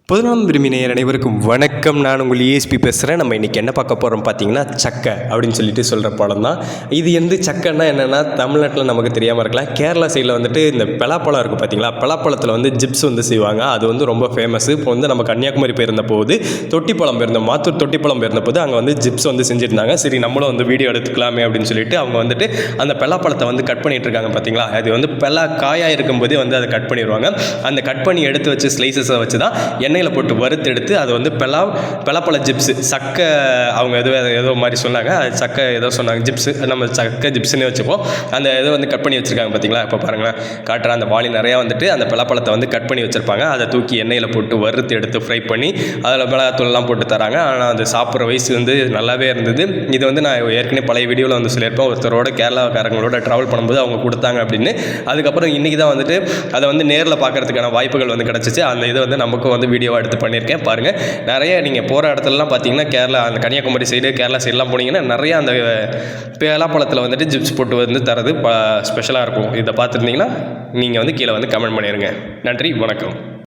பொதுநலம் விரும்பி நேயர் அனைவருக்கும் வணக்கம். நான் உங்கள் ESP பேசுகிறேன். நம்ம இன்றைக்கி என்ன பார்க்க போகிறோம் பார்த்தீங்கன்னா, சக்கை அப்படின்னு சொல்லிட்டு சொல்கிற பழம் தான் இது. சக்கைன்னா என்னென்னா, தமிழ்நாட்டில் நமக்கு தெரியாமல் இருக்கலாம். கேரளா சைடில் வந்துட்டு இந்த பலாப்பழம் இருக்குது பார்த்தீங்களா, பலாப்பழத்தில் வந்து ஜிப்ஸ் வந்து செய்வாங்க. அது வந்து ரொம்ப ஃபேமஸ். இப்போ வந்து நம்ம கன்னியாகுமரி போயிருந்த போது தொட்டிப்பழம் போயிருந்தோம், மாத்தூர் தொட்டிப்பழம் போயிருந்த போது அங்கே வந்து ஜிப்ஸ் வந்து செஞ்சுருந்தாங்க. சரி, நம்மளும் வந்து வீடியோ எடுத்துக்கலாமே அப்படின்னு சொல்லிட்டு அவங்க வந்துட்டு அந்த பலாப்பழத்தை வந்து கட் பண்ணிகிட்டு இருக்காங்க பார்த்தீங்களா. அது வந்து காயாக இருக்கும்போதே வந்து அதை கட் பண்ணிடுவாங்க. அந்த கட் பண்ணி எடுத்து வச்சு ஸ்லைசஸை வச்சு தான் எண்ணெயில் போட்டு வறுத்தெடுத்து அதை வந்து பலாப்பழ ஜிப்ஸு சக்கை அவங்க ஏதோ மாதிரி சொன்னாங்க. அது சக்கை ஏதோ சொன்னாங்க, ஜிப்ஸு நம்ம சக்கை ஜிப்ஸுன்னு வச்சுப்போம். அந்த இதை வந்து கட் பண்ணி வச்சுருக்காங்க பார்த்தீங்களா. இப்போ பாருங்களேன், காட்டுற அந்த வாளி நிறையா வந்துட்டு அந்த பலாப்பழத்தை வந்து கட் பண்ணி வச்சுருப்பாங்க. அதை தூக்கி எண்ணெயில் போட்டு வறுத்து எடுத்து ஃப்ரை பண்ணி அதில் மிளகாத்தூள்லாம் போட்டு தராங்க. ஆனால் அது சாப்பிட்ற வயசு வந்து நல்லாவே இருந்தது. இது வந்து நான் ஏற்கனவே பழைய வீடியோவில் வந்து சொல்லியிருப்பேன். ஒருத்தரோட கேரளாக்காரங்களோட ட்ராவல் பண்ணும்போது அவங்க கொடுத்தாங்க அப்படின்னு. அதுக்கப்புறம் இன்றைக்கி தான் வந்துட்டு அதை வந்து நேரில் பார்க்குறதுக்கான வாய்ப்புகள் வந்து கிடச்சிச்சு. அந்த இதை வந்து நமக்கும் வந்து வீடியோவாக எடுத்து பண்ணியிருக்கேன் பாருங்கள். நிறைய நீங்கள் போகிற இடத்துலலாம் பார்த்தீங்கன்னா, கேரளா அந்த கன்னியாகுமரி சைடு கேரளா சைடெலாம் போனீங்கன்னா நிறையா அந்த பலாப்பழத்தில் வந்துட்டு ஜிப்ஸ் போட்டு வந்து தரது ஸ்பெஷலாக இருக்கும். இதை பார்த்துருந்தீங்கன்னா நீங்கள் வந்து கீழே வந்து கமெண்ட் பண்ணிடுங்க. நன்றி, வணக்கம்.